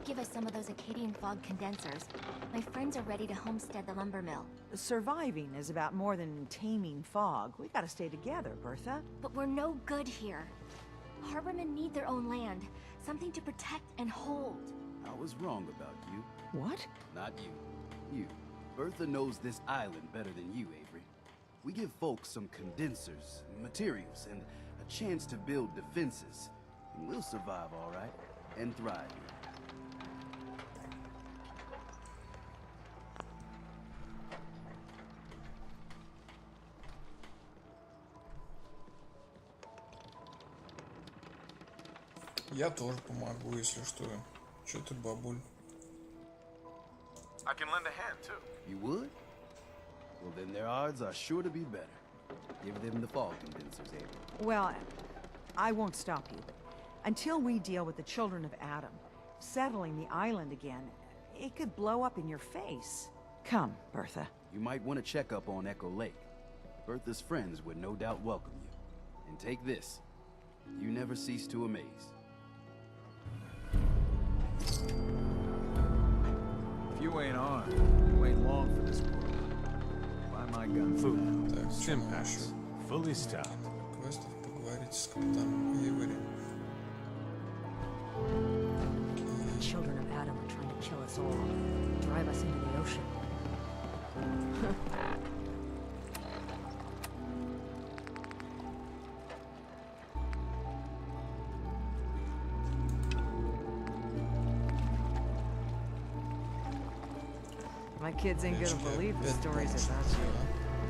give us some of those Acadian fog condensers. My friends are ready to homestead the lumber mill. Surviving is about more than taming fog. We gotta stay together, Bertha. But we're no good here. Harbormen need their own land, something to protect and hold. I was wrong about you. What? Not you. You. Bertha knows this island better than you, Avery. We give folks some condensers, materials, and a chance to build defenses. And we'll survive all right, and thrive. Я тоже помогу, если что. Чё ты, бабуль? I can lend a hand, too. You would? Well, then their odds are sure to be better. Give them the fog condensers, Avery. Well, I won't stop you, but until we deal with the children of Adam, settling the island again, it could blow up in your face. Come, Bertha. You might want to check up on Echo Lake. Bertha's friends would no doubt welcome you. And take this. You never cease to amaze. If you ain't armed, you ain't long for this world. Buy my gun. Food. Так, что Sim нам pass. еще? Fully stocked. Квестов поговорить с капитаном Эйвери. The children of Adam are trying to kill us all, drive us into the ocean. My kids ain't gonna believe the stories about you.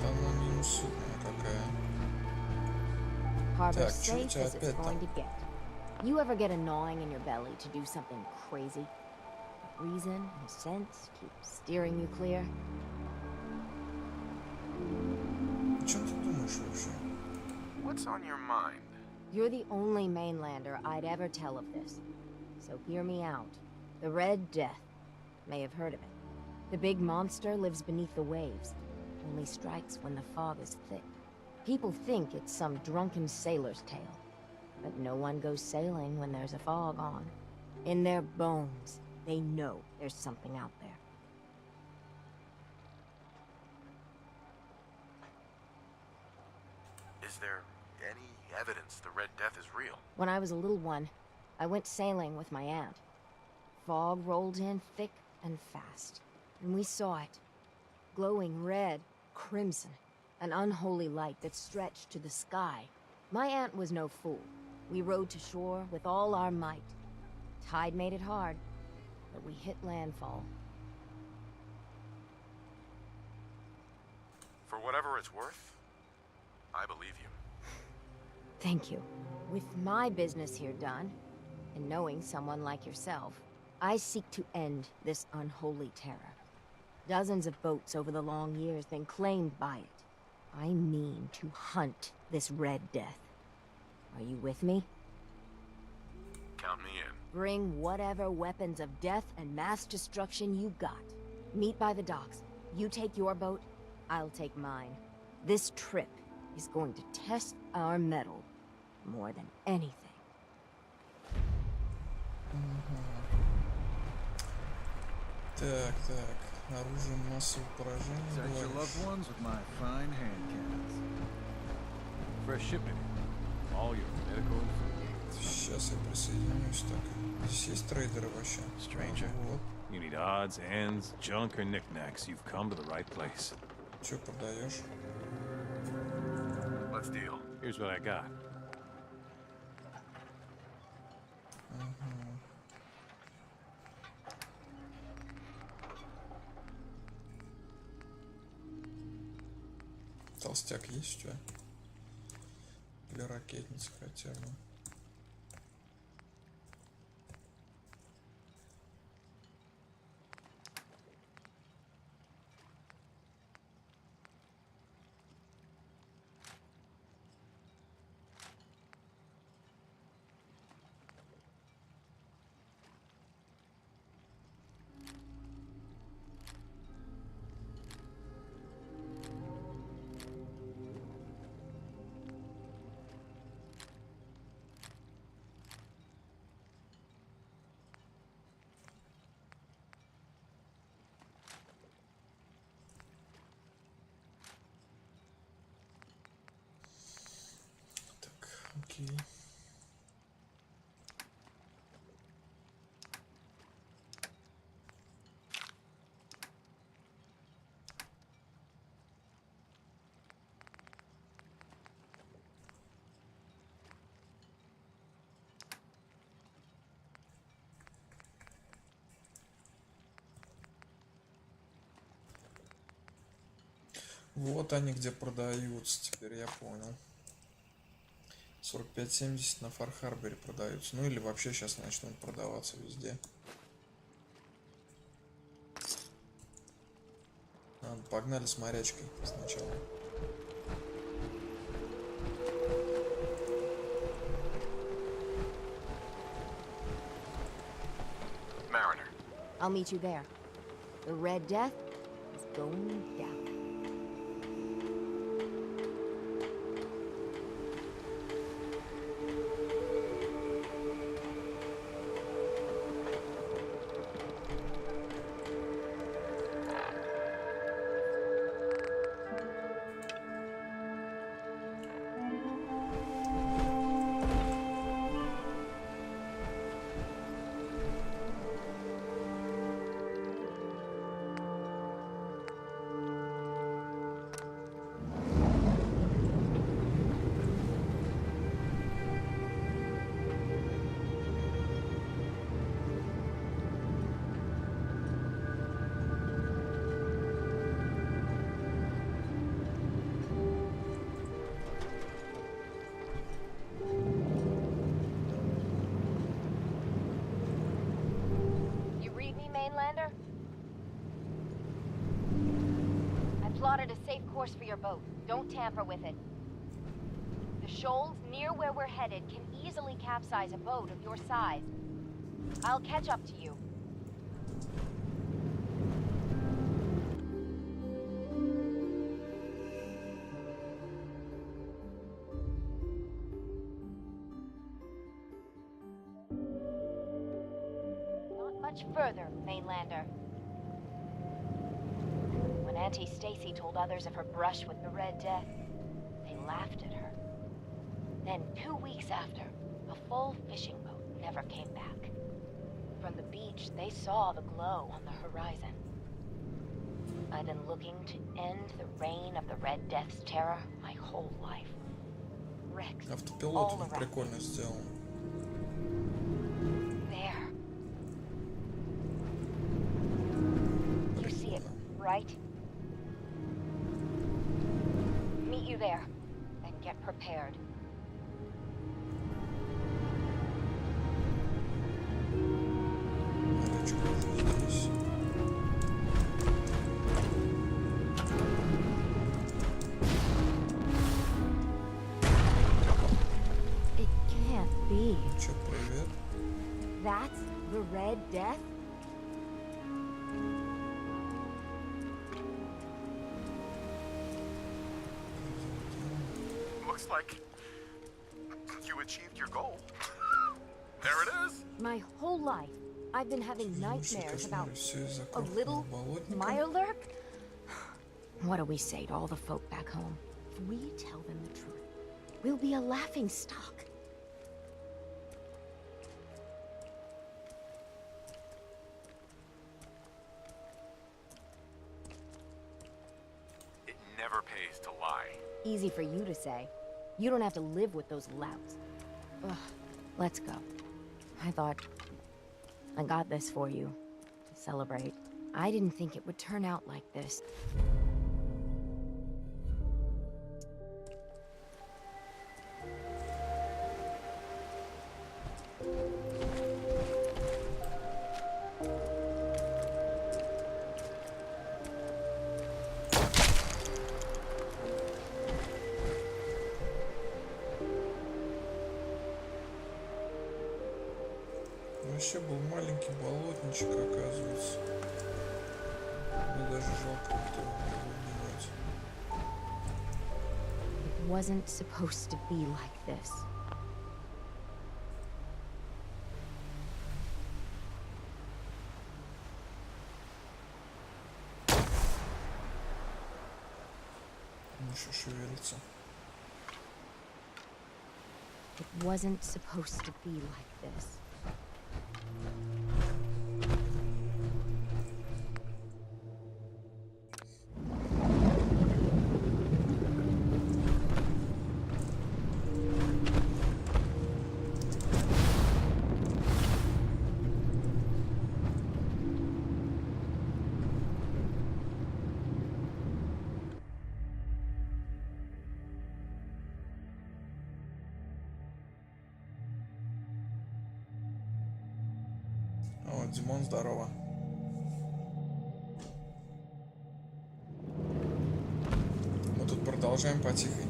Да ну не усыпная какая. Harbor Так, safe чё у as тебя it's опять going там? to get. You ever get a gnawing in your belly to do something crazy? Reason and sense keep steering you clear? О чем ты думаешь вообще? What's on your mind? You're the only mainlander I'd ever tell of this. So hear me out. The Red Death. May have heard of it. The big monster lives beneath the waves. Only strikes when the fog is thick. People think it's some drunken sailor's tale. But no one goes sailing when there's a fog on. In their bones, they know there's something out there. Is there any evidence the Red Death is real? When I was a little one, I went sailing with my aunt. Fog rolled in thick and fast, and we saw it. Glowing red, crimson, an unholy light that stretched to the sky. My aunt was no fool. We rowed to shore with all our might. Tide made it hard, but we hit landfall. For whatever it's worth, I believe you. Thank you. With my business here done, and knowing someone like yourself, I seek to end this unholy terror. Dozens of boats over the long years been claimed by it. I mean to hunt this Red Death. Are you with me? Count me in. Bring whatever weapons of death and mass destruction you got. Meet by the docks. You take your boat, I'll take mine. This trip is going to test our mettle more than anything. Так, оружие массового поражения. Protect your говоришь? loved ones with my fine hand cannons. Fresh shipment. All your medical and food. Сейчас я присоединюсь. Так, здесь есть трейдеры вообще? Stranger. Вот. You need odds, ends, junk, or knickknacks. You've come to the right place. Че продаешь? Let's deal. Here's what I got. Толстяк есть у тебя? Или ракетница хотя бы? Окей. Вот они где продаются, теперь я понял. 45-70 на Фар-Харборе продаются. Ну или вообще сейчас начнут продаваться везде. Ладно, погнали с морячкой сначала. Mariner. I'll meet you there. The Red Death is going down. Mainlander? I plotted a safe course for your boat. Don't tamper with it. The shoals near where we're headed can easily capsize a boat of your size. I'll catch up to you. Much further, Mainlander. When Auntie Stacy told others of her brush with the Red Death, they laughed at her. Then 2 weeks after, a full fishing boat never came back. From the beach, they saw the glow on the horizon. I've been looking to end the reign of the Red Death's terror my whole life. Wrecks Автопилот all он around. прикольно сделан. There. You see it, right? Meet you there, and get prepared. Морячка уже здесь. It can't be. Чё, привет? That's the Red Death? Looks like you achieved your goal. There it is. My whole life, I've been having Научный nightmares кошмар, about все из-за a крохотного little болотника. Mirelurk? What do we say to all the folk back home? If we tell them the truth, we'll be a laughing stock. It never pays to lie. Easy for you to say. You don't have to live with those louts. Ugh, let's go. I thought I got this for you to celebrate. I didn't think it would turn out like this. Вообще был маленький болотничек, оказывается. Мне даже жалко как-то его убивать. It wasn't supposed to be like this. Он еще шевелится. It wasn't supposed to be like this. О, Димон, здорово. Мы тут продолжаем потихой.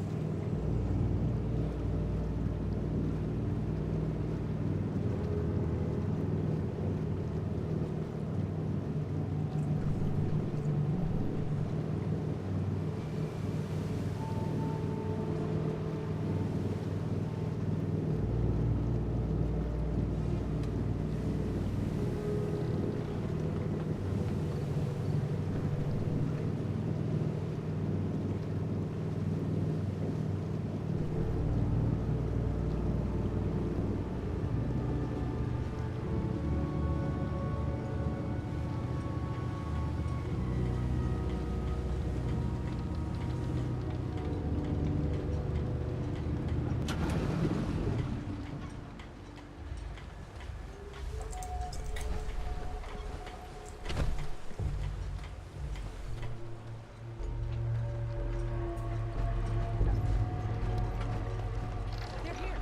They're here.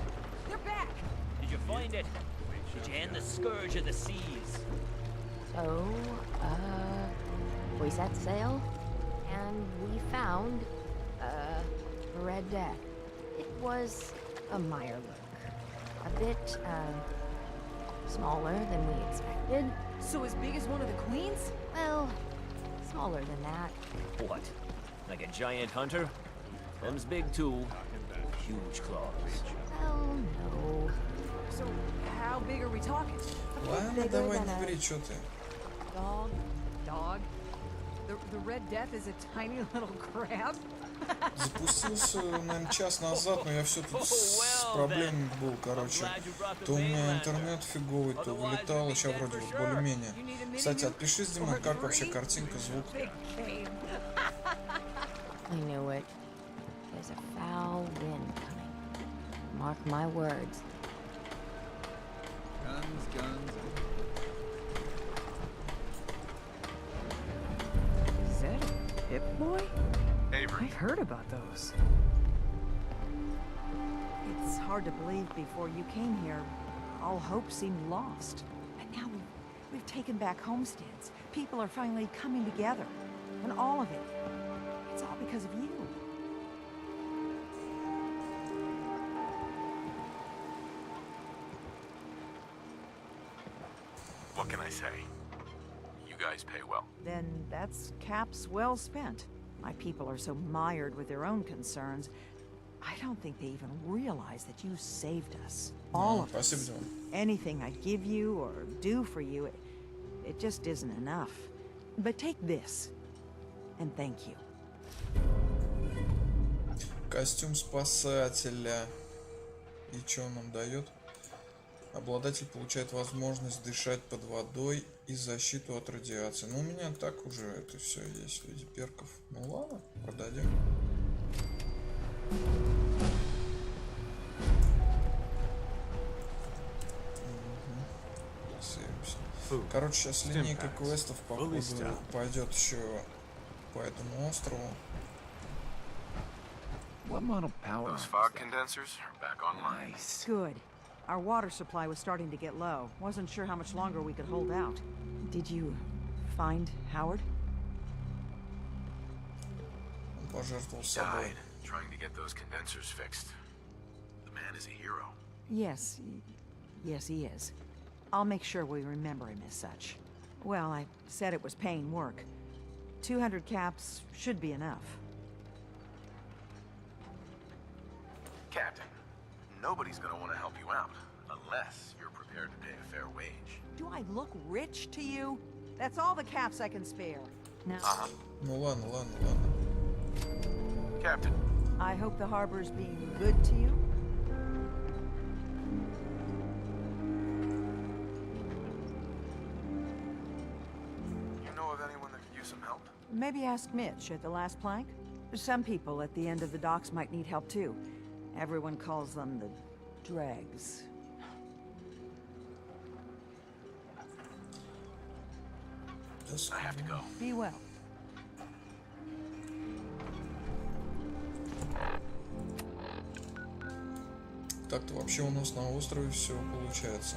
They're back. Did you find it? Did you end the scourge of the seas? So, we set sail, and we found, the Red Death. It was a mire look. A bit, smaller than we expected. So as big as one of the queens? Well, smaller than that. What? Like a giant hunter? Them's big too. Huge claws. Well, no. So how big are we talking? Ладно, bigger давай than не a- ври, чё ты. Dog. Dog? The Red Death is a tiny little crab? Запустился, наверное, час назад, но я все тут с проблемами был, короче. То у меня интернет фиговый, то вылетало, сейчас вроде вот более-менее. Кстати, отпишись, Дима, как вообще картинка, звук? Big cave. I knew it. There's a foul wind coming. Mark my words. Guns, guns. Is that a Pip-Boy? I've heard about those. It's hard to believe before you came here, all hope seemed lost. But now we've taken back homesteads. People are finally coming together. And all of it, it's all because of you. What can I say? You guys pay well. Then that's caps well spent. My people are so mired with their own concerns, I don't think they even realize that you saved us. All of Спасибо, us. Дима. Anything I give you or do for you, it just isn't enough. But take this, and thank you. Костюм спасателя. И что он нам дает? Обладатель получает возможность дышать под водой и защиту от радиации. Ну, у меня так уже это все есть в виде перков. Ну ладно, продадим. Сейвимся. Короче, сейчас линейка квестов, походу, пойдет еще по этому острову. What model power? Those fog condensers are back online. Good. Our water supply was starting to get low. Wasn't sure how much longer we could hold out. Did you find Howard? Он пожертвовал He собой. died trying to get those condensers fixed. The man is a hero. Yes. Yes, he is. I'll make sure we remember him as such. Well, I said it was paying work. 200 caps should be enough. Captain, nobody's gonna want to help you out unless you're prepared to pay a fair wage. Do I look rich to you? That's all the caps I can spare. Now, Ну ладно, ладно, ладно. Captain, I hope the harbor's being good to you. Maybe ask Mitch at the last plank. Some people at the end of the docks might need help too. Everyone calls them the dregs. I have to go. Be well. Так-то вообще у нас на острове все получается.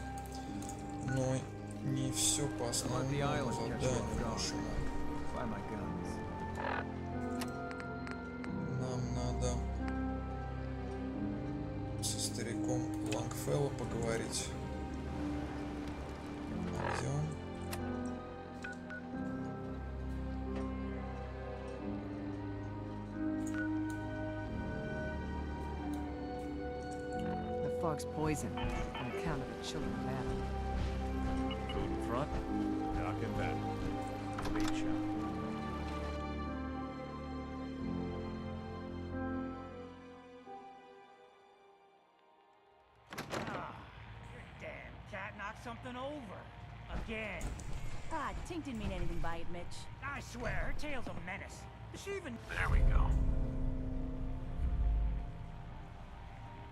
Но не все по основному заданию нашему. Find my guns. Нам надо со стариком Лангфелло поговорить. А где он? The fog's poison on account of the children of Adam. Food in front, dock in back. Bait shop. Damn cat knocked something over. Again. Ah, Tink didn't mean anything by it, Mitch. I swear, her tail's a menace. Is she even... There we go.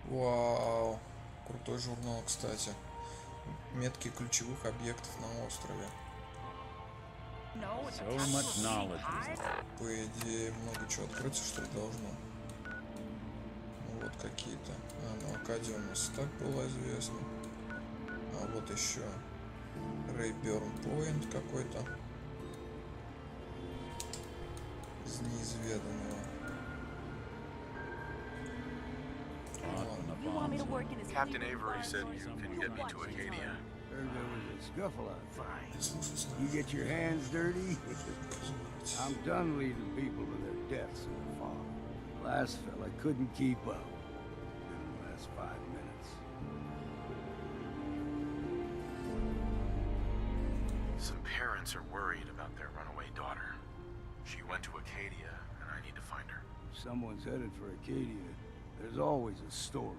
Вау. Крутой журнал, кстати. Метки ключевых объектов на острове. No, it's So a type much of knowledge. hive. По идее, много чего открыться, что ли, должно. Ну, вот какие-то. Ну, Акадия у нас так было известно. А вот еще Рейберн Пойнт какой-то. Из неизведанного. You want me to work in his Captain Avery said you can get me to Acadia. Heard there was a scuffle out there. Fine. You get your hands dirty? I'm done leading people to their deaths in the fog. Last fella couldn't keep up. Didn't last 5 minutes. Some parents are worried about their runaway daughter. She went to Acadia, and I need to find her. If someone's headed for Acadia, there's always a story.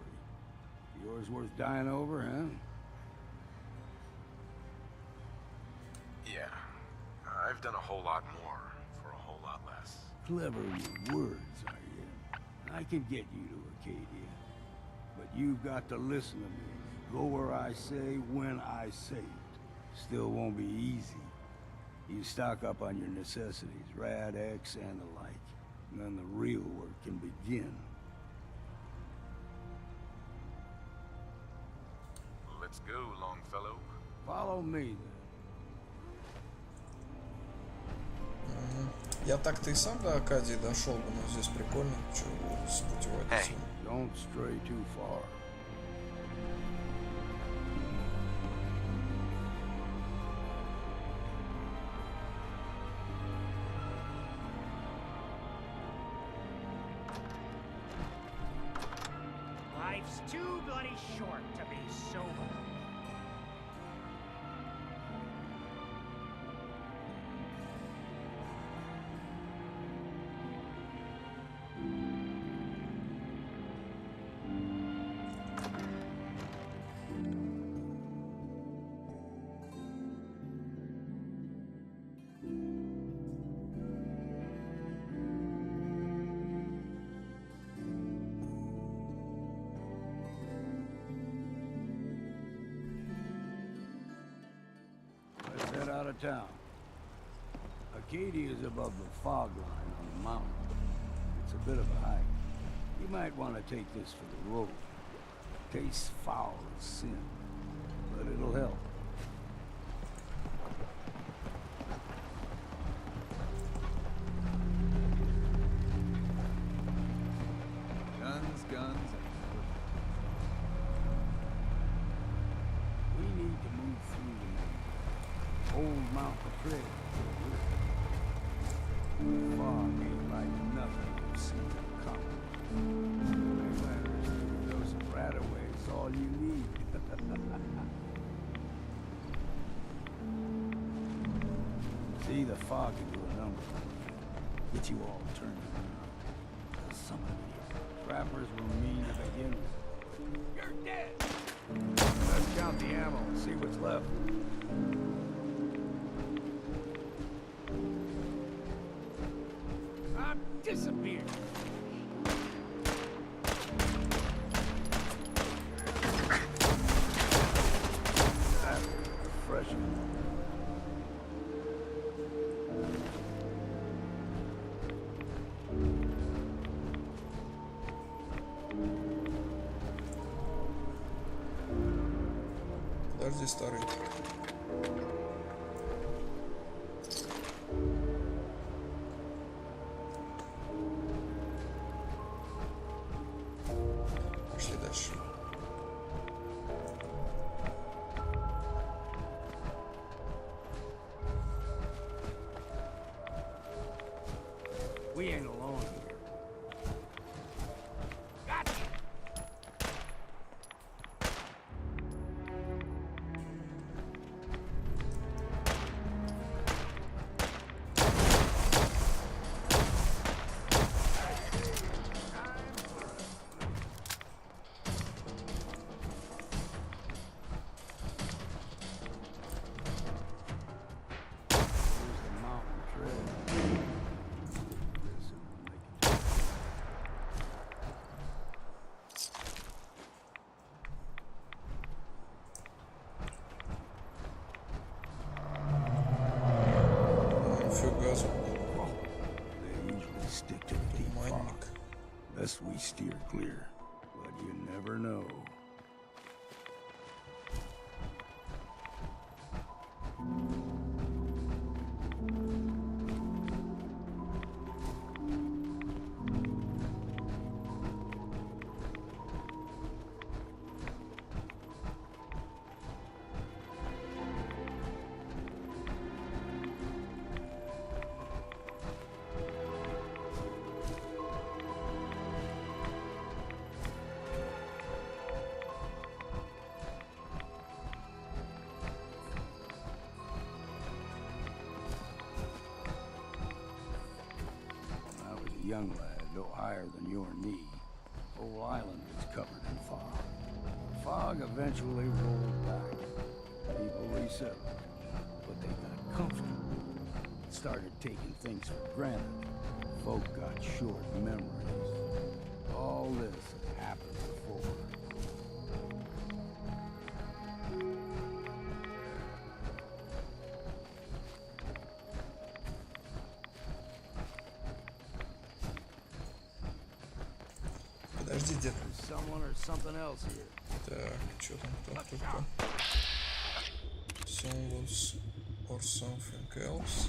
Yours worth dying over, huh? Yeah. I've done a whole lot more for a whole lot less. Clever with words, are you? I can get you to Acadia. But you've got to listen to me. Go where I say, when I say it. Still won't be easy. You stock up on your necessities, Rad X and the like. And then the real work can begin. Let's go, Longfellow. Follow me, then. Я так-то и сам до Акадии дошел бы, но здесь прикольно, что с путеводителем. Don't stray too far. Life's too bloody short to be sober. Let's head out of town. Acadia is above the fog line on the mountain. It's a bit of a hike. You might want to take this for the road. Tastes foul as sin, but it'll help. Guns, guns, We need to move through the old mountain trail. The fog ain't like nothing you've seen coming. Those rataways, all you need. See, the fog can do a number. Get you all turned around. Some of these trappers were mean to begin with. You're dead! Let's count the ammo and see what's left. disappear. That's refreshing. Подожди, старый. Пошли дальше. We ain't alone here. Фига себе. They usually stick to the deep fog. Best we steer clear, but you never know. Young lad, no higher than your knee. Whole island was covered in fog. The fog eventually rolled back. People resettled, but they got comfortable. Started taking things for granted. Folk got short memories. All this has happened before. Подожди, дед. Someone or something else here. Так, что там, кто? Someone or something else.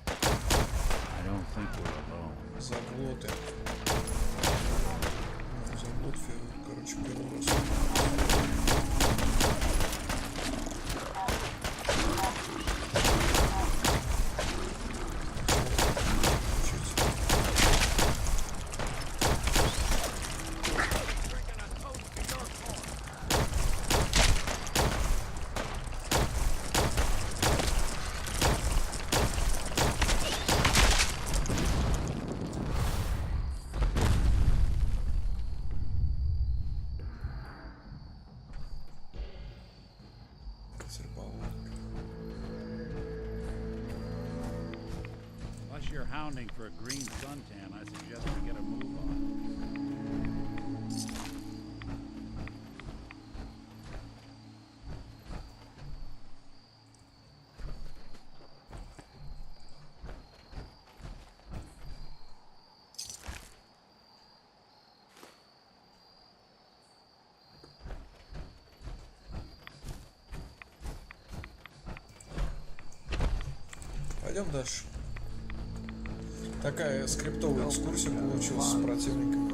I don't think we're alone. Заглоты. Ну, заглот, короче, первый раз. Unless you're hounding for a green suntan, I suggest we get a move on. Пойдем дальше. Такая скриптовая экскурсия получилась с противником.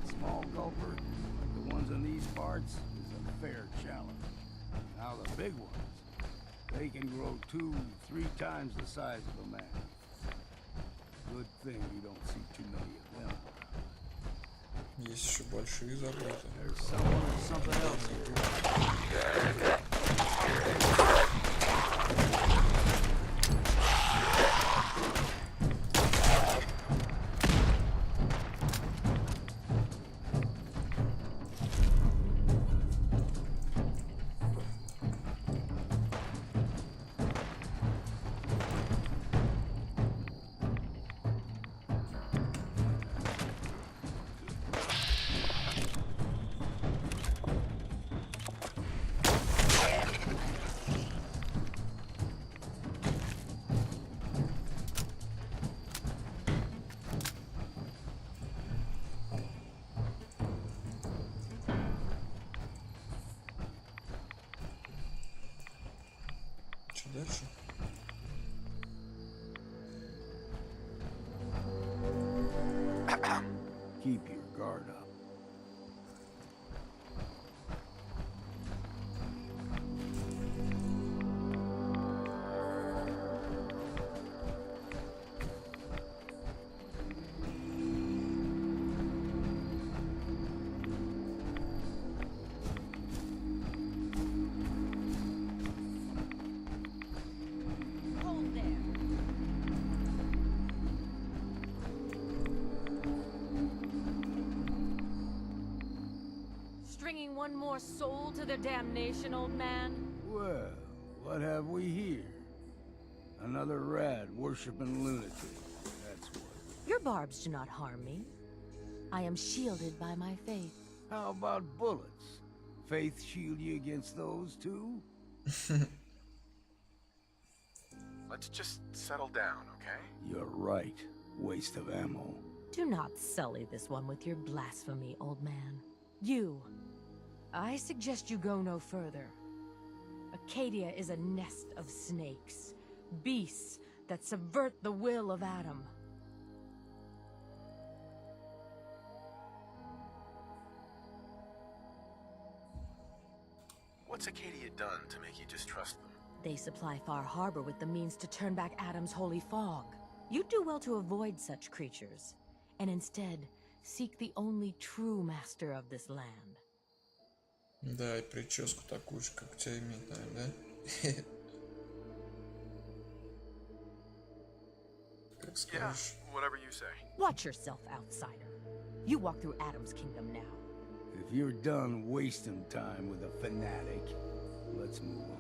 Small gulper, like the ones in these parts, is a fair challenge. Now the big ones, they can grow 2-3 times the size of a man. Good thing you don't see too many of them. Есть еще большие заглоты. There's someone or something else here. дальше. Keep your guard up. Hold there. Stringing one more soul to their damnation, old man? Well, what have we here? Another rat worshipping lunatic. That's what. Your barbs do not harm me. I am shielded by my faith. How about bullets? Faith shield you against those too? Let's just settle down, okay? You're right. Waste of ammo. Do not sully this one with your blasphemy, old man. You. I suggest you go no further. Acadia is a nest of snakes. Beasts that subvert the will of Adam. What's Acadia done to make you distrust them? They supply Far Harbor with the means to turn back Adam's holy fog. You'd do well to avoid such creatures, and instead seek the only true master of this land. Да, и прическу такую же, как у тебя иметь, наверное, да? Как Yeah, скажешь. whatever you say. Watch yourself, outsider. You walk through Adam's kingdom now. If you're done wasting time with a fanatic, let's move on.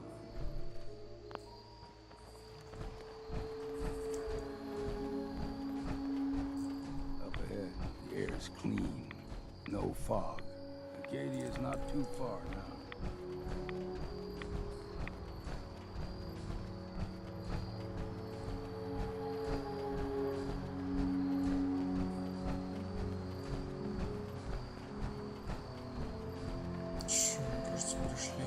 Up ahead, the air's clean. No fog. Acadia's not too far now. Чё, мне кажется, пришли.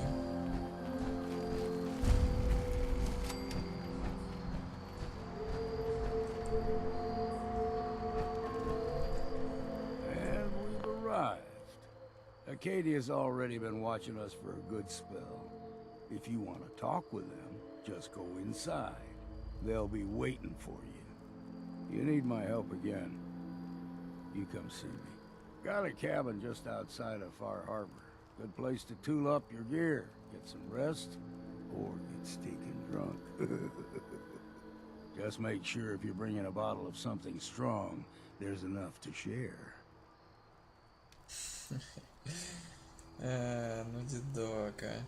And we've arrived. Acadia's already been watching us for a good spell. If you want to talk with them, just go inside. They'll be waiting for you. You need my help again, you come see me. Got a cabin just outside of Far Harbor. Good place to tool up your gear, get some rest, or get stinking drunk. Just make sure if you're bringing a bottle of something strong, there's enough to share. Ну дедок, а.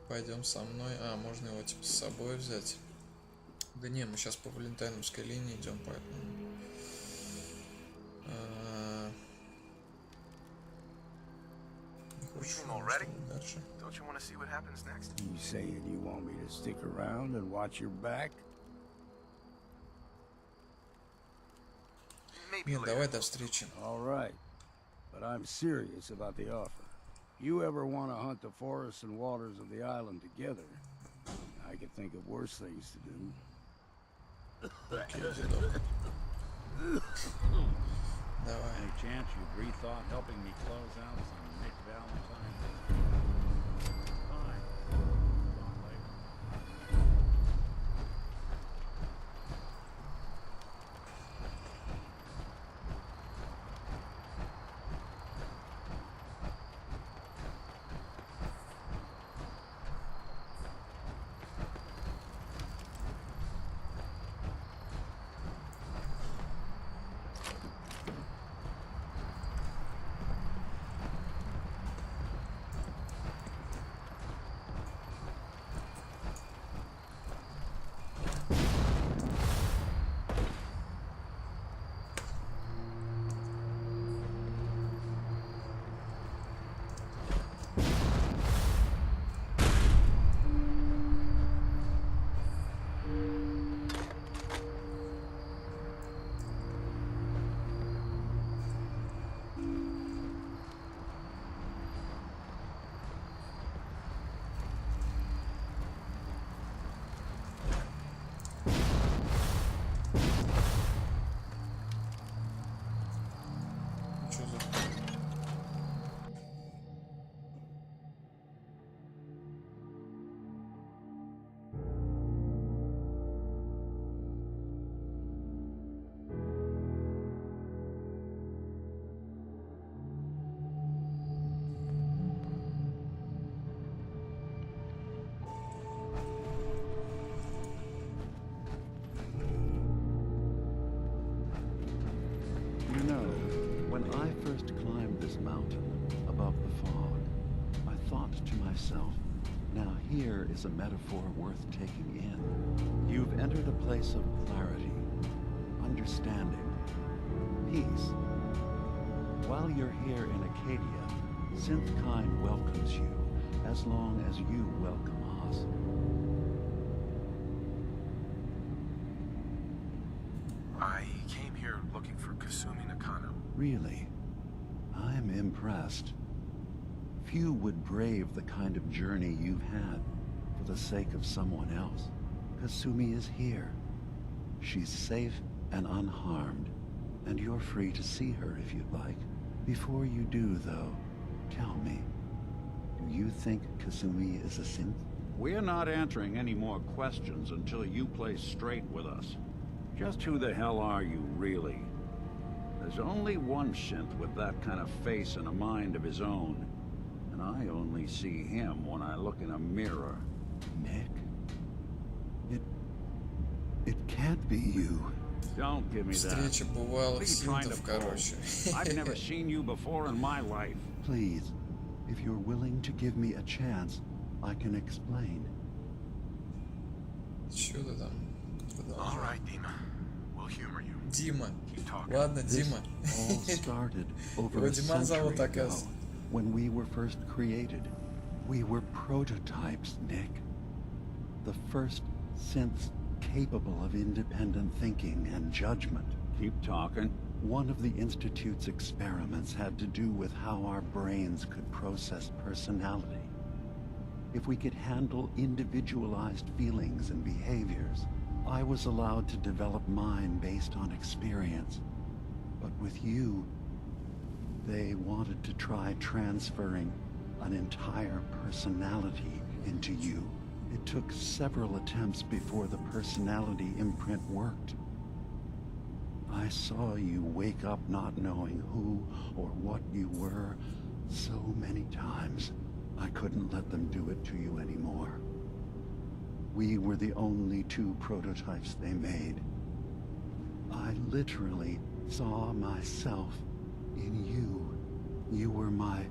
Пойдем со мной. А, можно его типа с собой взять. Да не, мы сейчас по Валентайновской линии идем, поэтому... Не хочешь, Leaving already? что дальше? Don't you want to see what happens next? You saying you want me to stick around and watch your back? Maybe Нет, later. давай до встречи. All right, but I'm serious about the offer. You ever want to hunt the forests and waters of the island together? I could think of worse things to do. Окей, дедок. Давай. Any chance you'd rethought helping me close out some Nick Valentine? Fine. Talk later. this mountain, above the fog, I thought to myself, now here is a metaphor worth taking in. You've entered a place of clarity, understanding, peace. While you're here in Acadia, Synthkind welcomes you, as long as you welcome us. I came here looking for Kasumi Nakano. Really? I'm impressed. Few would brave the kind of journey you've had for the sake of someone else. Kasumi is here. She's safe and unharmed, and you're free to see her if you'd like. Before you do, though, tell me, do you think Kasumi is a synth? We're not answering any more questions until you play straight with us. Just who the hell are you, really? There's only one synth with that kind of face and a mind of his own. And I only see him when I look in a mirror. Nick? It can't be you. Don't give me that. Встреча бывалых What are you trying to синтов, pull? короче. I've never seen you before in my life. Please, if you're willing to give me a chance, I can explain. Чё ты там? All right, Dima. We'll humor you. Дима. Keep talking. Ладно, This Дима. all started over Его a Диман century зовут, ago, оказывается. when we were first created. We were prototypes, Nick. The first synths capable of independent thinking and judgment. Keep talking. One of the Institute's experiments had to do with how our brains could process personality. If we could handle individualized feelings and behaviors, I was allowed to develop mine based on experience. But with you, they wanted to try transferring an entire personality into you. It took several attempts before the personality imprint worked. I saw you wake up not knowing who or what you were so many times. I couldn't let them do it to you anymore. We were the only two prototypes they made. I literally saw myself in you. You were my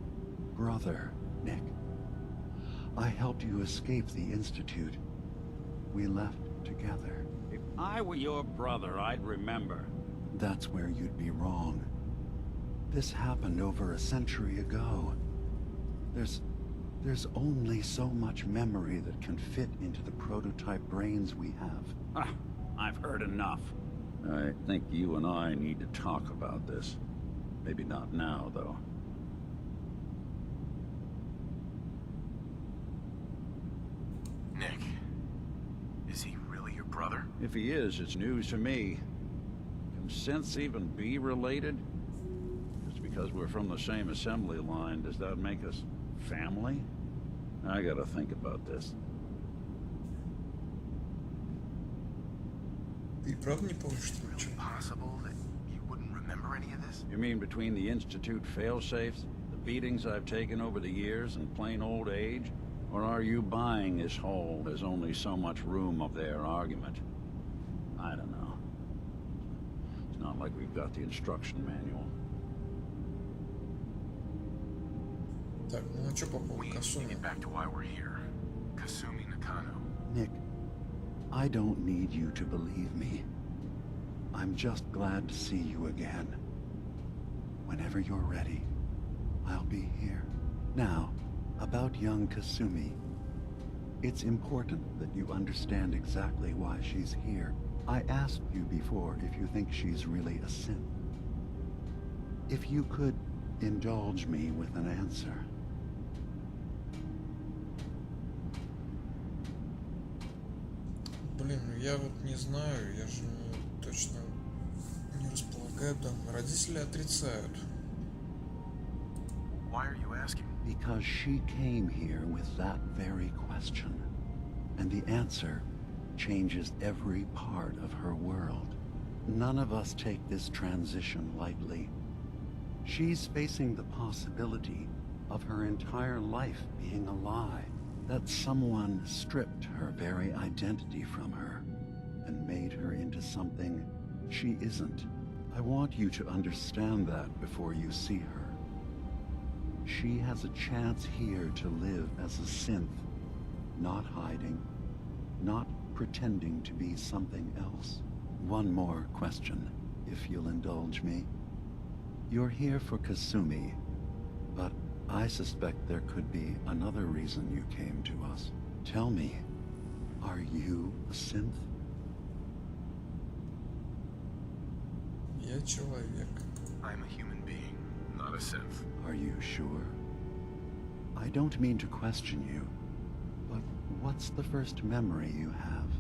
brother, Nick. I helped you escape the Institute. We left together. If I were your brother, I'd remember. That's where you'd be wrong. This happened over a century ago. There's only so much memory that can fit into the prototype brains we have. Ah, I've heard enough. I think you and I need to talk about this. Maybe not now, though. Nick, is he really your brother? If he is, it's news to me. Can synths even be related? Just because we're from the same assembly line, does that make us family? I gotta think about this. Ты правда не помнишь, что ли? Is it possible that you wouldn't remember any of this? You mean between the Institute failsafes, the beatings I've taken over the years, and plain old age? Or are you buying this whole "there's only so much room" of their argument? I don't know. It's not like we've got the instruction manual. Так, ну а чё по поводу We need to Касуми? get back to why we're here. Kasumi Nakano. Nick, I don't need you to believe me. I'm just glad to see you again. Whenever you're ready, I'll be here. Now, about young Kasumi. It's important that you understand exactly why she's here. I asked you before if you think she's really a synth. If you could indulge me with an answer. Блин, ну я вот не знаю, я же точно не располагаю данными. Родители отрицают. Why are you asking? Because she came here with that very question. And the answer changes every part of her world. None of us take this transition lightly. She's facing the possibility of her entire life being a lie. That someone stripped her very identity from her and made her into something she isn't. I want you to understand that before you see her. She has a chance here to live as a synth, not hiding, not pretending to be something else. One more question, if you'll indulge me. You're here for Kasumi, but I suspect there could be another reason you came to us. Tell me, are you a synth? Я человек. I'm a human being, not a synth. Are you sure? I don't mean to question you, but what's the first memory you have?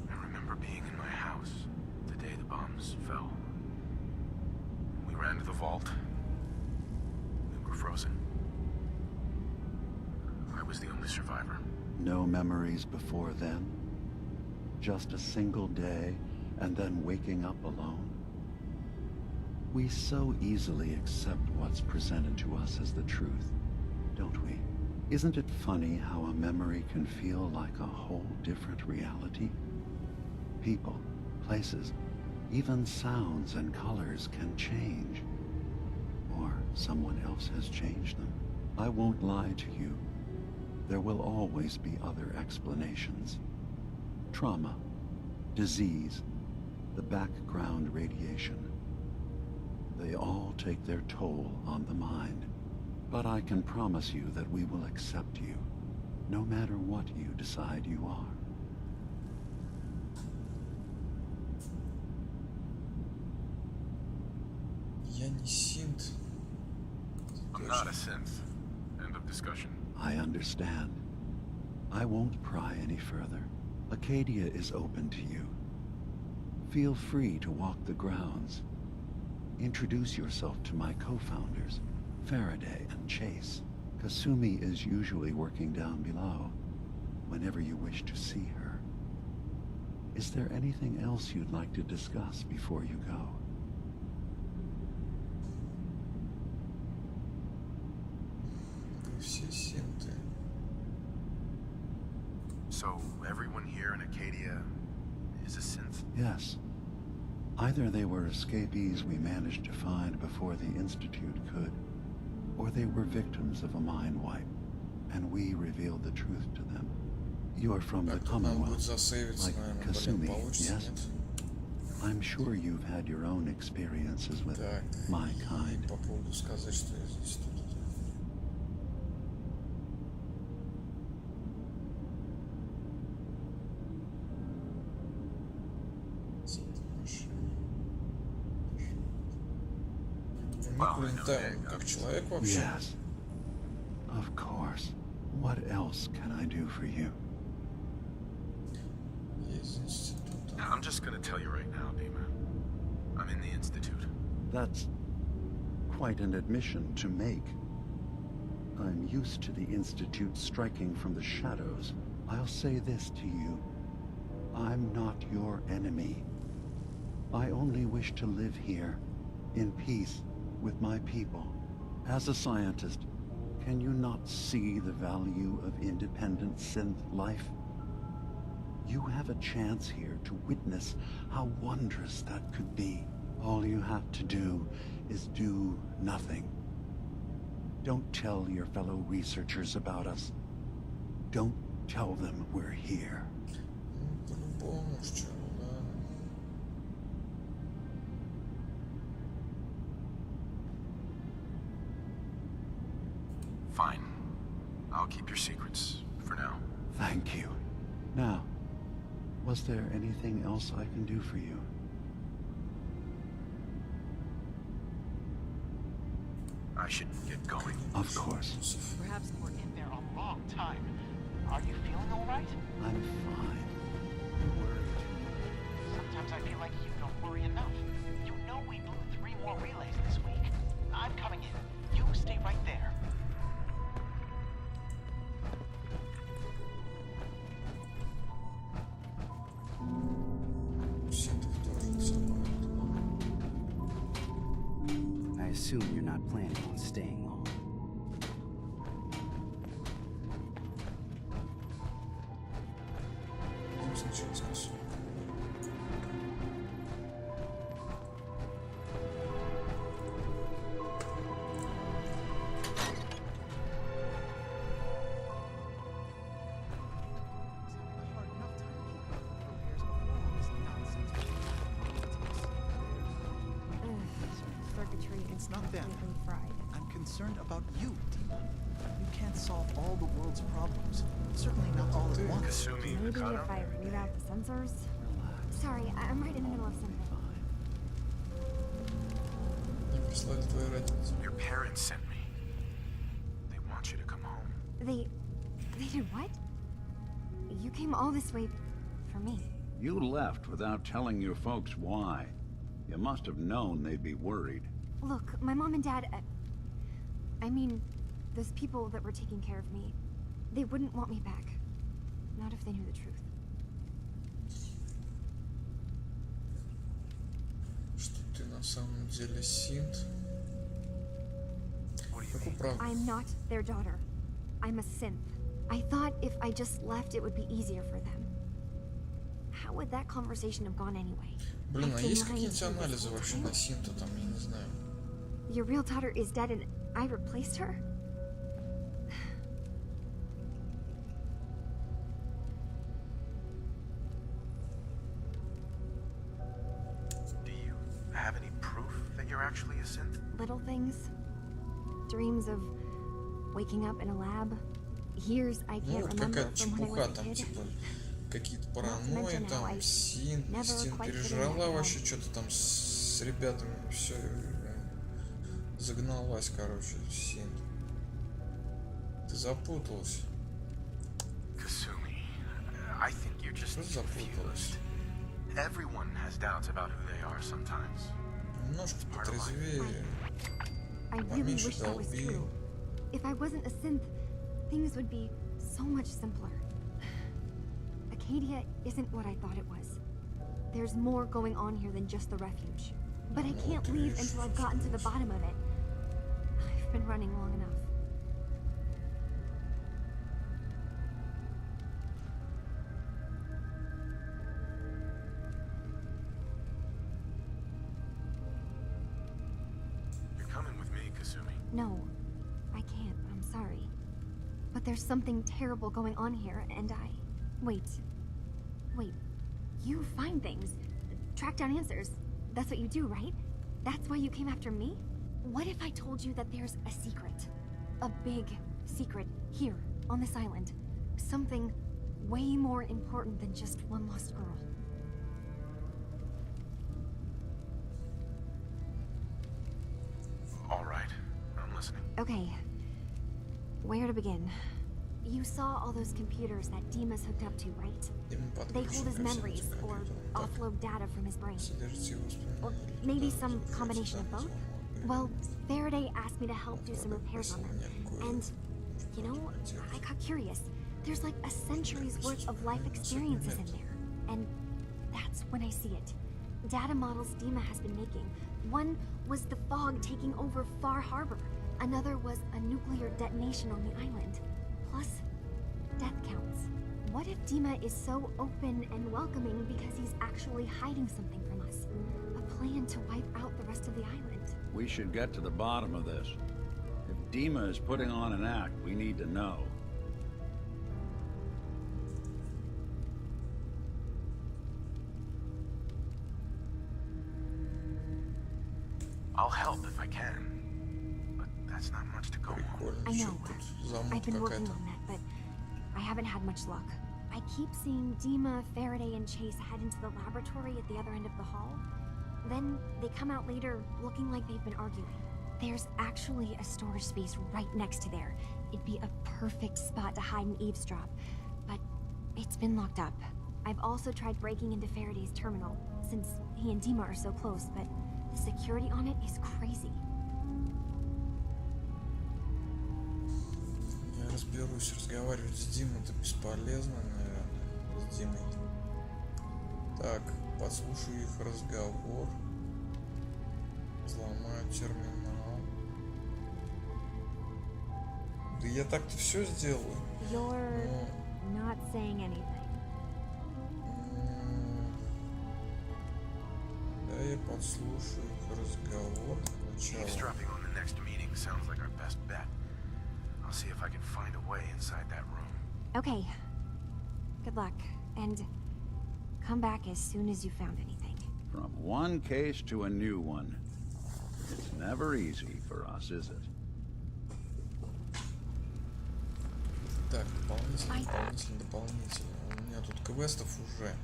I remember being in my house the day the bombs fell. We ran to the vault. We were frozen. I was the only survivor. No memories before then? Just a single day, and then waking up alone? We so easily accept what's presented to us as the truth, don't we? Isn't it funny how a memory can feel like a whole different reality? People, places, even sounds and colors can change. Or someone else has changed them. I won't lie to you. There will always be other explanations. Trauma, disease, the background radiation. They all take their toll on the mind. But I can promise you that we will accept you, no matter what you decide you are. Я не синт. I'm not a synth. End of discussion. I understand. I won't pry any further. Acadia is open to you. Feel free to walk the grounds. Introduce yourself to my co-founders, Faraday and Chase. Kasumi is usually working down below, whenever you wish to see her. Is there anything else you'd like to discuss before you go? Вы все синты. So everyone here in Acadia is a synth? Yes. Either they were escapees we managed to find before the Institute could, or they were victims of a mind wipe, and we revealed the truth to them. You're from the Так, тут нам будет Commonwealth, засейвиться, like наверное, блин, Kasumi, получится, yes? нет? I'm sure you've had your own experiences with Так, my и kind. по поводу сказать, что я здесь тут. Как человек вообще? Yes. Of course. What else can I do for you? Из института. I'm just gonna tell you right now, Dima. I'm in the Institute. That's quite an admission to make. I'm used to the Institute striking from the shadows. I'll say this to you. I'm not your enemy. I only wish to live here, in peace, with my people. As a scientist, can you not see the value of independent synth life? You have a chance here to witness how wondrous that could be. All you have to do is do nothing. Don't tell your fellow researchers about us. Don't tell them we're here. По-любому, что, да. Fine. I'll keep your secrets for now. Thank you. Now, was there anything else I can do for you? I should get going. Of course. Perhaps we're in there a long time. Are you feeling all right? I'm fine. Sometimes I feel like you don't worry enough. You know we blew 3 more relays this week. I'm coming in. You stay right there. Синтов тоже не самое. assume you're not planning on staying long. Сначала скажу. Circuitry is It's not them. completely fried. I'm concerned about you, Dima. You can't solve all the world's problems. Certainly not all at once. Kasumi Maybe Mikado? if I reroute the sensors. Sorry, I'm right in the middle of something. Мне прислали твои родители. Your parents sent me. They want you to come home. They did what? You came all this way for me. You left without telling your folks why. You must have known they'd be worried. Look, my mom and dad, I mean, those people that were taking care of me, they wouldn't want me back. Not if they knew the truth. Что ты на самом деле синт? Какую правду? I'm not their daughter. I'm a synth. I thought if I just left, it would be easier for them. How would that conversation have gone anyway? Блин, а I've been есть lying какие-нибудь to you this анализы whole вообще time. на синта там, я не знаю. Your real daughter is dead and I replaced her? Do you have any proof that you're actually a synth? Little things. Dreams of waking up in a lab. Years I Ну can't вот remember какая-то from when I чепуха was a там, kid. типа какие-то Not to паранойи, mention how I там Стин never quite fit in пережрала that вообще house. что-то там с ребятами, все загналась, короче, Син. Ты запуталась. Kasumi, I think you're just Что запуталась? confused. Everyone has doubts about who they are sometimes. Немножко потрезвее. I really Поменьше wish that was долби. true. If I wasn't a synth, things would be so much simpler. Acadia isn't what I thought it was. There's more going on here than just the refuge. But I can't leave until I've gotten to the bottom of it. I've been running long enough. You're coming with me, Kasumi. No, I can't. I'm sorry. But there's something terrible going on here, and I... Wait. Wait. You find things. Track down answers. That's what you do, right? That's why you came after me? What if I told you that there's a secret? A big secret here, on this island. Something way more important than just one lost girl. All right, I'm listening. Okay. Where to begin? You saw all those computers that Dima's hooked up to, right? They hold his memories, or offload data from his brain. Or maybe some combination of both? Well, Faraday asked me to help do some repairs on them. And, you know, I got curious. There's like a century's worth of life experiences in there. And that's when I see it. Data models Dima has been making. One was the fog taking over Far Harbor. Another was a nuclear detonation on the island. Plus, death counts. What if Dima is so open and welcoming because he's actually hiding something from us? A plan to wipe out the rest of the island. We should get to the bottom of this. If Dima is putting on an act, we need to know. I'll help if I can. But that's not much to go on. I know. I've been working on that, but I haven't had much luck. I keep seeing Dima, Faraday, and Chase head into the laboratory at the other end of the hall. Then they come out later looking like they've been arguing. There's actually a storage space right next to there. It'd be a perfect spot to hide and eavesdrop, but it's been locked up. I've also tried breaking into Faraday's terminal, since he and Dima are so close, but the security on it is crazy. Я разберусь, разговаривать с Димой это бесполезно, наверное, с Димой. Так, подслушаю их разговор. Взломаю терминал. Да я так-то все сделаю. You're not saying anything. Да, я подслушаю их разговор сначала. Eavesdropping on the next meeting sounds like our best bet. I'll see if I can find a way inside that room. Okay. Good luck. And come back as soon as you found anything. From one case to a new one. It's never easy for us, is it? Так, дополнительно. У меня тут квестов уже.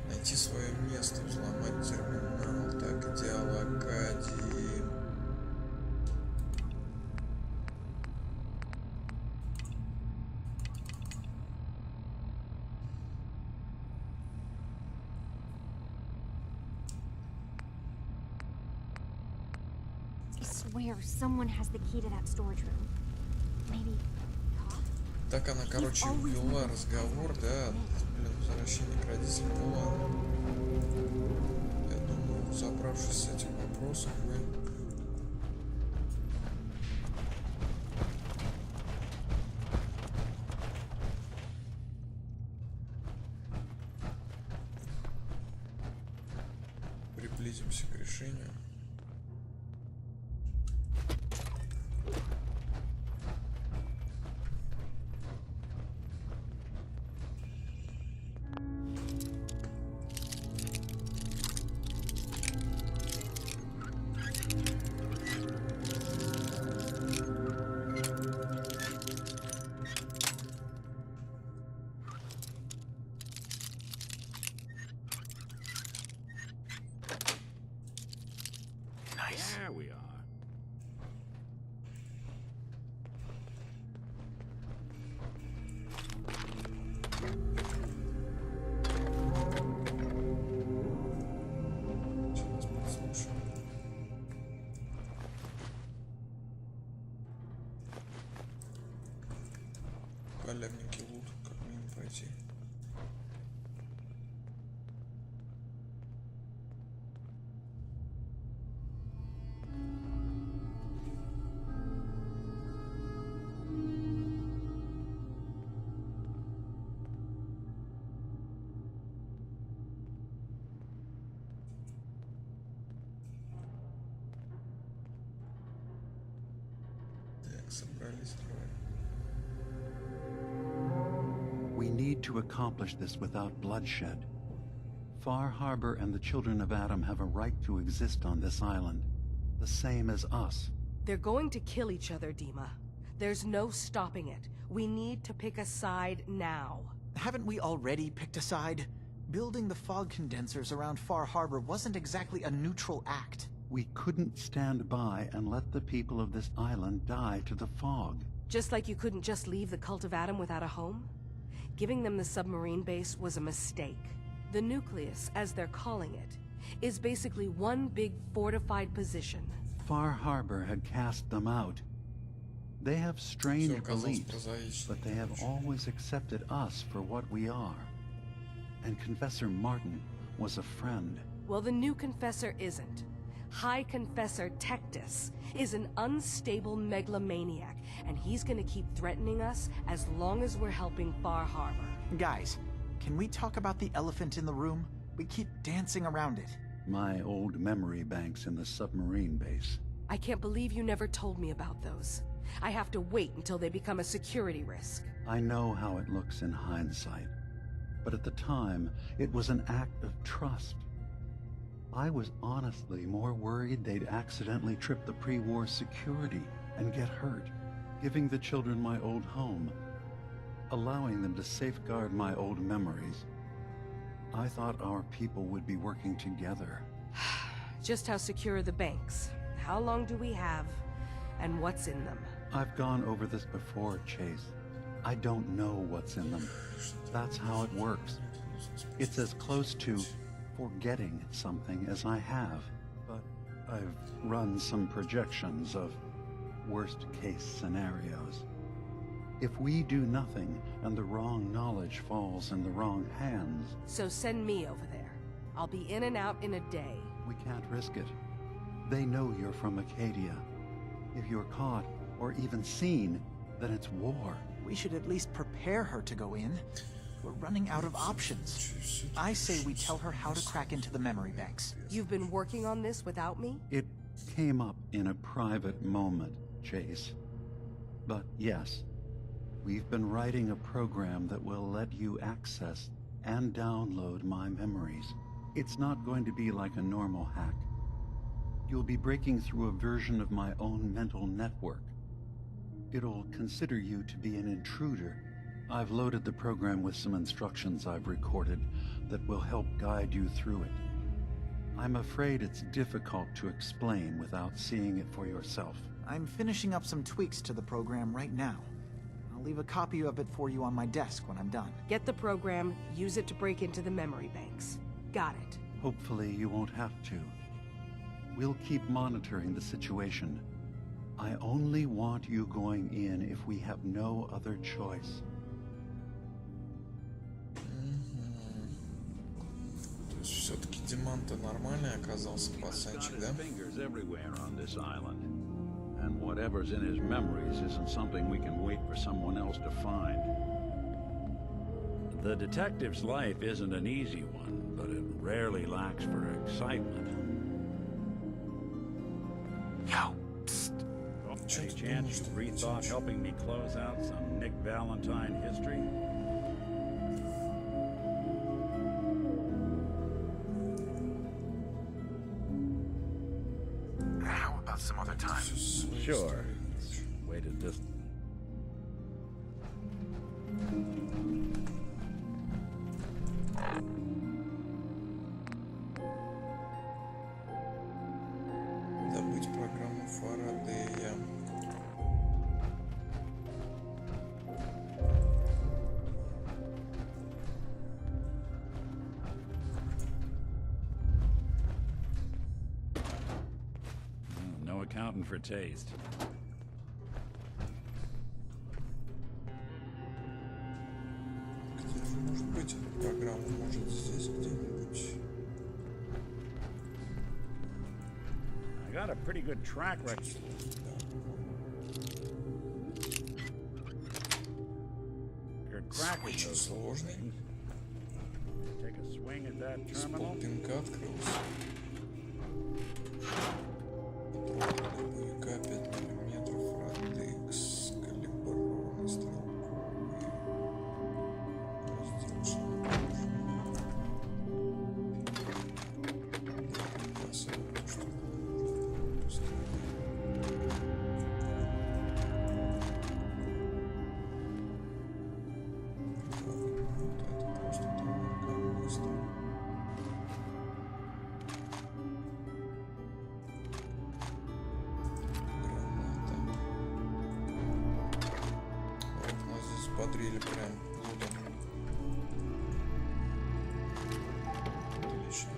Найти свое место, взломать терминал. Так, диалогадии. I swear someone has the key to that storage room. Maybe. Так она, короче, ввела разговор, да, блин, возвращение к родителям, ну ладно. Я думаю, разобравшись с этим вопросом, вы... приблизимся к решению. There we are. Сейчас подслушаем. Халявненький лут, как мимо пройти. We need to accomplish this without bloodshed. Far Harbor and the children of Adam have a right to exist on this island, the same as us. They're going to kill each other, Dima. There's no stopping it. We need to pick a side now. Haven't we already picked a side? Building the fog condensers around Far Harbor wasn't exactly a neutral act. We couldn't stand by and let the people of this island die to the fog. Just like you couldn't just leave the Cult of Adam without a home? Giving them the submarine base was a mistake. The nucleus, as they're calling it, is basically one big fortified position. Far Harbor had cast them out. They have strange beliefs, but they have always accepted us for what we are. And Confessor Martin was a friend. Well, the new Confessor isn't. High Confessor Tectus is an unstable megalomaniac, and he's gonna keep threatening us as long as we're helping Far Harbor. Guys, can we talk about the elephant in the room? We keep dancing around it. My old memory banks in the submarine base. I can't believe you never told me about those. I have to wait until they become a security risk. I know how it looks in hindsight, but at the time, it was an act of trust. I was honestly more worried they'd accidentally trip the pre-war security and get hurt, giving the children my old home, allowing them to safeguard my old memories. I thought our people would be working together. Just how secure are the banks? How long do we have? And what's in them? I've gone over this before, Chase. I don't know what's in them. That's how it works. It's as close to forgetting something as I have, but I've run some projections of worst-case scenarios. If we do nothing and the wrong knowledge falls in the wrong hands... So send me over there. I'll be in and out in a day. We can't risk it. They know you're from Acadia. If you're caught, or even seen, then it's war. We should at least prepare her to go in. We're running out of options. I say we tell her how to crack into the memory banks. You've been working on this without me? It came up in a private moment, Chase. But yes, we've been writing a program that will let you access and download my memories. It's not going to be like a normal hack. You'll be breaking through a version of my own mental network. It'll consider you to be an intruder. I've loaded the program with some instructions I've recorded that will help guide you through it. I'm afraid it's difficult to explain without seeing it for yourself. I'm finishing up some tweaks to the program right now. I'll leave a copy of it for you on my desk when I'm done. Get the program, use it to break into the memory banks. Got it. Hopefully you won't have to. We'll keep monitoring the situation. I only want you going in if we have no other choice. То есть все-таки Диман-то нормальный оказался, пацанчик, да? Fingers everywhere on this island. And whatever's in his memories isn't something we can wait for someone else to find. The detective's life isn't an easy one, but it rarely lacks for excitement. Yo, psst. Any chance you rethought helping me close out some Nick Valentine history? How about some other time? Sure. Waited this. Добыть программу Фарадея. No accounting for taste. Где же может быть эта программа? Может здесь где-нибудь? I got a pretty good track record. Очень сложный. Take a swing at that С terminal. полпинка открылся. Патрон для боевика 5 миллиметров, радекс, калиброванный, стрелковый. Раздел шнуров. Боеприпасы, то, что можно поставить. Это просто там быстро. Нас здесь бодрили прям лутом. Отлично.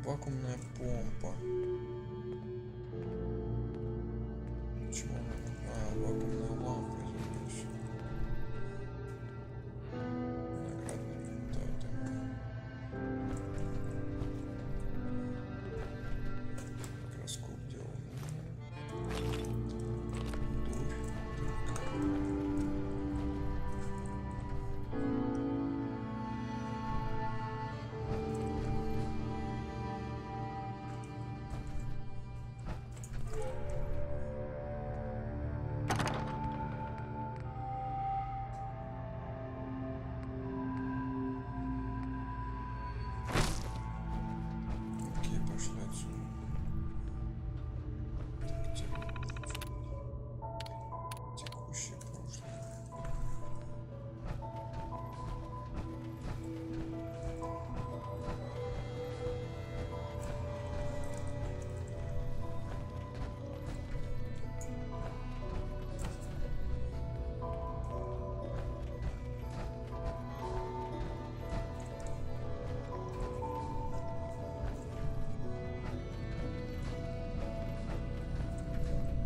Вакуумная помпа. Почему она? А, вакуумная лампа, извиняюсь. Наградные результаты. Микроскоп делал. Окей, пошли отсюда. Текущее прошлое.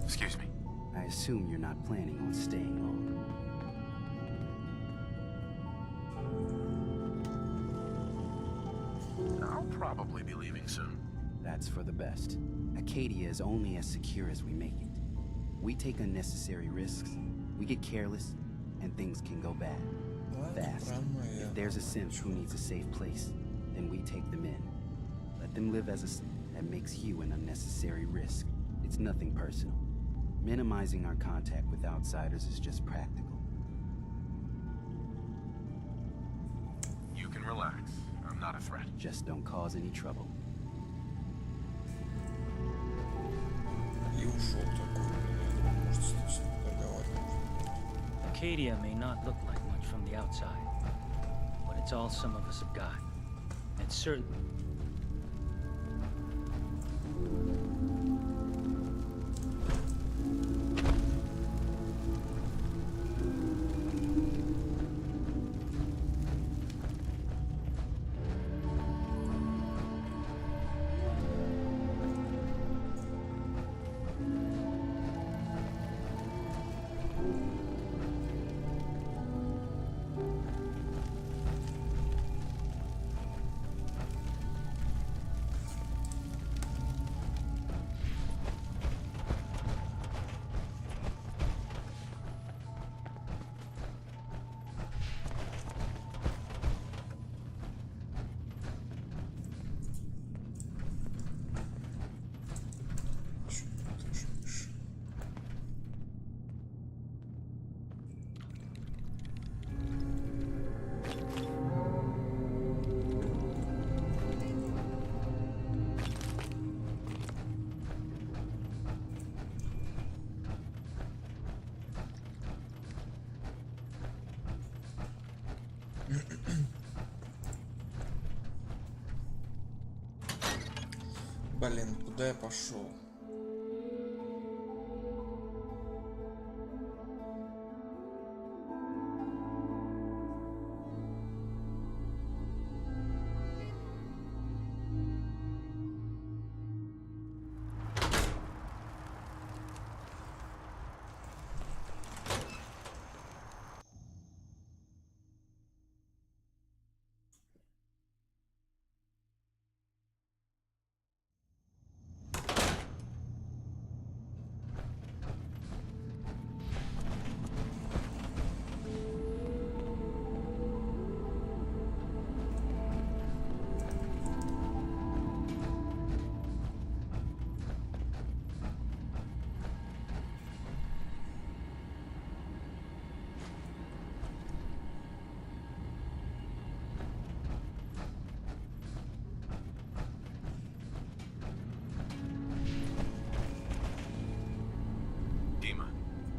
Excuse me. I assume you're not planning on staying long. I'll probably be leaving soon. That's for the best. Acadia is only as secure as we make it. We take unnecessary risks, we get careless, and things can go bad. Fast. If there's a synth who needs a safe place, then we take them in. Let them live as a synth. That makes you an unnecessary risk. It's nothing personal. Minimizing our contact with outsiders is just practical. You can relax. I'm not a threat. Just don't cause any trouble. И ушел такой. Может, с ним договариваться. Acadia may not look like much from the outside, but it's all some of us have got. It's certain. Блин, куда я пошел?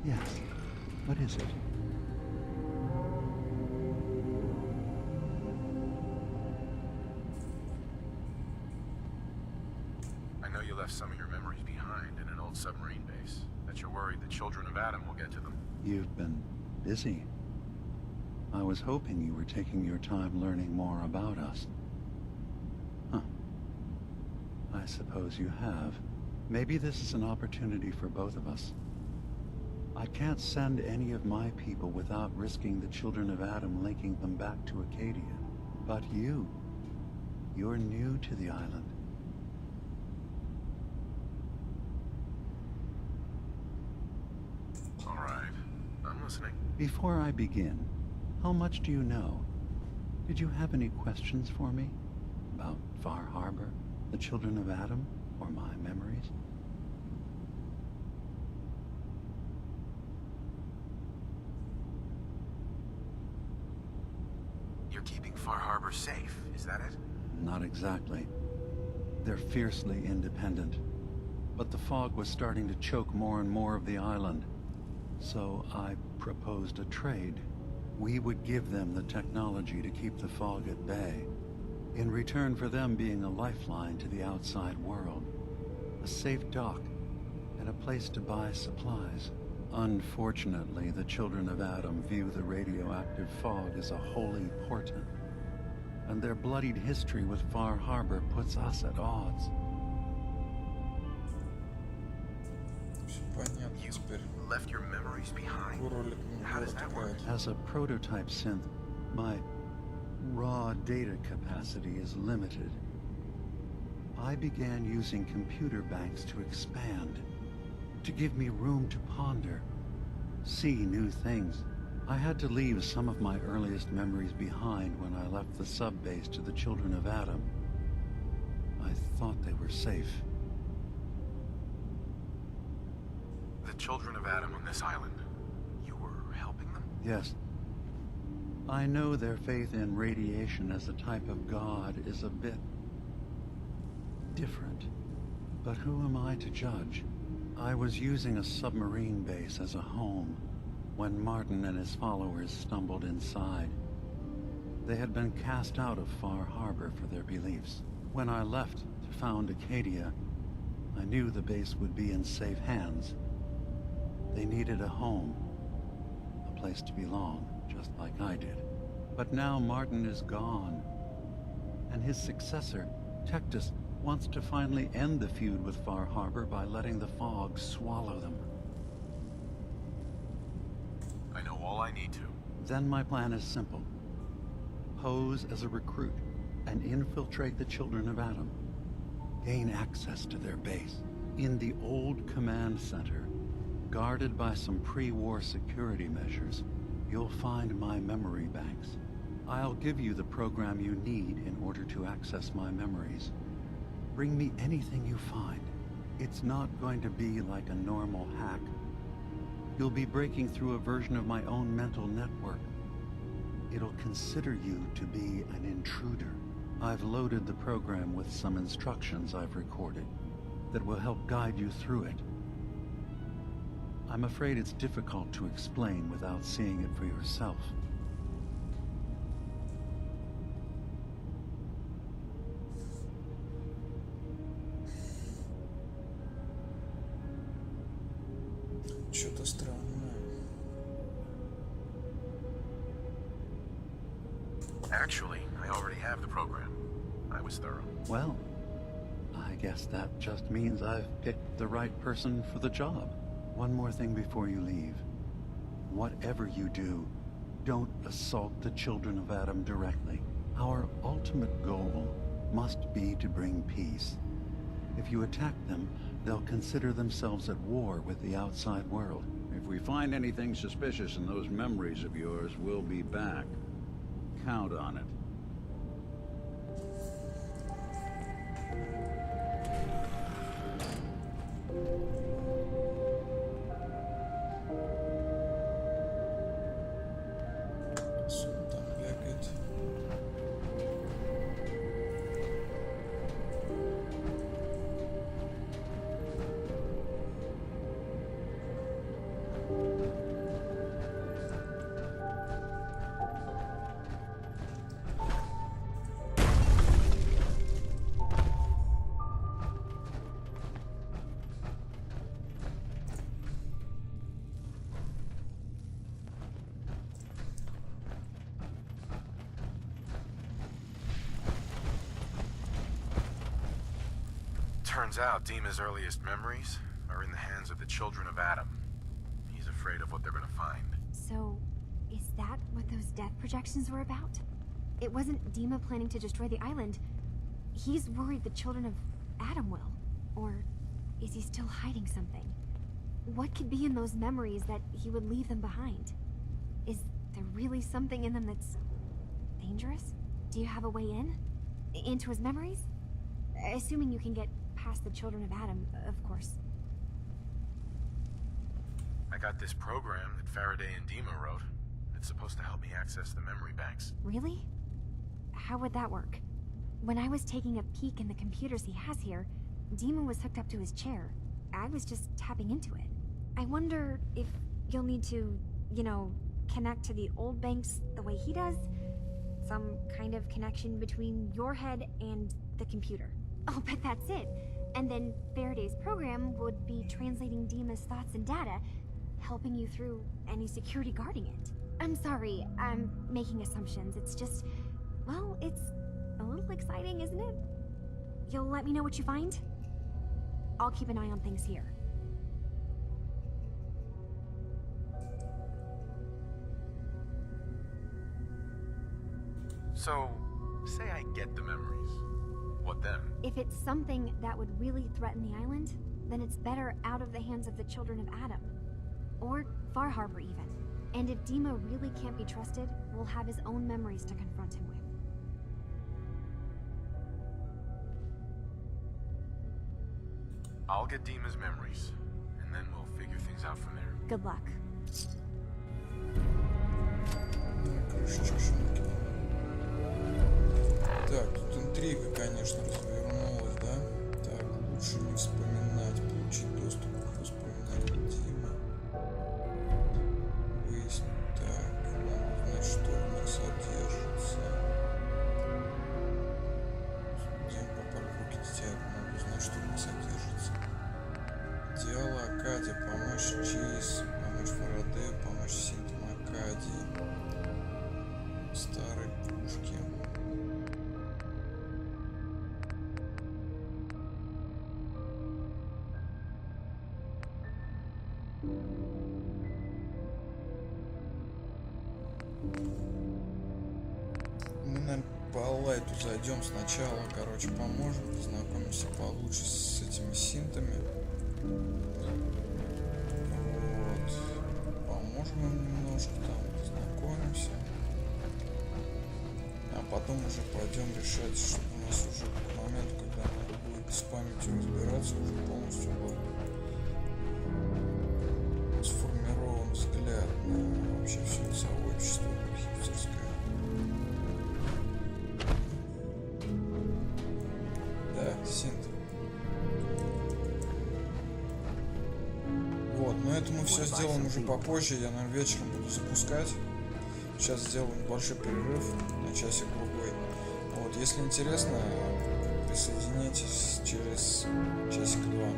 Yes. What is it? I know you left some of your memories behind in an old submarine base. That you're worried the children of Adam will get to them. You've been busy. I was hoping you were taking your time learning more about us. Huh. I suppose you have. Maybe this is an opportunity for both of us. I can't send any of my people without risking the children of Adam linking them back to Acadia. But you're new to the island. All right, I'm listening. Before I begin, how much do you know? Did you have any questions for me? About Far Harbor, the children of Adam, or my memories? You're keeping Far Harbor safe, is that it? Not exactly. They're fiercely independent. But the fog was starting to choke more and more of the island. So I proposed a trade. We would give them the technology to keep the fog at bay, in return for them being a lifeline to the outside world, a safe dock, and a place to buy supplies. Unfortunately, the children of Adam view the radioactive fog as a holy portent, and their bloodied history with Far Harbor puts us at odds. You left your memories behind? How does that work? As a prototype synth, my raw data capacity is limited. I began using computer banks to expand, to give me room to ponder, see new things. I had to leave some of my earliest memories behind when I left the sub-base to the Children of Adam. I thought they were safe. The Children of Adam on this island. You were helping them? Yes. I know their faith in radiation as a type of god is a bit different. But who am I to judge? I was using a submarine base as a home when Martin and his followers stumbled inside. They had been cast out of Far Harbor for their beliefs. When I left to found Acadia, I knew the base would be in safe hands. They needed a home, a place to belong, just like I did. But now Martin is gone, and his successor, Tectus, wants to finally end the feud with Far Harbor by letting the fog swallow them. I know all I need to. Then my plan is simple. Pose as a recruit and infiltrate the Children of Adam. Gain access to their base. In the old command center, guarded by some pre-war security measures, you'll find my memory banks. I'll give you the program you need in order to access my memories. Bring me anything you find. It's not going to be like a normal hack. You'll be breaking through a version of my own mental network. It'll consider you to be an intruder. I've loaded the program with some instructions I've recorded that will help guide you through it. I'm afraid it's difficult to explain without seeing it for yourself. Что-то странное. Actually, I already have the program. I was thorough. Well, I guess that just means I've picked the right person for the job. One more thing before you leave. Whatever you do, don't assault the Children of Adam directly. Our ultimate goal must be to bring peace. If you attack them, they'll consider themselves at war with the outside world. If we find anything suspicious in those memories of yours, we'll be back. Count on it. Turns out Dima's earliest memories are in the hands of the Children of Adam. He's afraid of what they're gonna find. So, is that what those death projections were about? It wasn't Dima planning to destroy the island. He's worried the Children of Adam will. Or is he still hiding something? What could be in those memories that he would leave them behind? Is there really something in them that's dangerous? Do you have a way in? Into his memories? Assuming you can get past the Children of Adam, of course. I got this program that Faraday and Dima wrote. It's supposed to help me access the memory banks. Really? How would that work? When I was taking a peek in the computers he has here, Dima was hooked up to his chair. I was just tapping into it. I wonder if you'll need to, you know, connect to the old banks the way he does? Some kind of connection between your head and the computer. I'll bet that's it. And then Faraday's program would be translating Dima's thoughts and data, helping you through any security guarding it. I'm sorry, I'm making assumptions. It's just, well, it's a little exciting, isn't it? You'll let me know what you find? I'll keep an eye on things here. So, say I get the memories. What then? If it's something that would really threaten the island, then it's better out of the hands of the children of Adam. Or Far Harbor even. And if Dima really can't be trusted, we'll have his own memories to confront him with. I'll get Dima's memories, and then we'll figure things out from there. Good luck. Так, тут интрига, конечно, развернулась, да? Так, лучше не вспоминать, получить доступ к воспоминаниям Димы. Выяснить, так, надо узнать, что в них содержится. Дим попали в руки детей, надо узнать, что в них содержится. Идеалы Акадия, помочь Чейз, помочь Фараде, помочь синтам Акадии. Старые пушки. Мы, наверное, по лайту зайдем сначала, короче, поможем, познакомимся получше с этими синтами. Вот. Поможем им немножко там, познакомимся. А потом уже пойдем решать, чтобы у нас уже к моменту, когда надо будет с памятью разбираться, уже полностью был сформирован взгляд на вообще все это сообщество хипстерское. Да, синт. Вот, но это мы все сделаем уже попозже, я, наверное, вечером буду запускать. Сейчас сделаем небольшой перерыв на часик-другой. Вот, если интересно, присоединяйтесь через часик-два.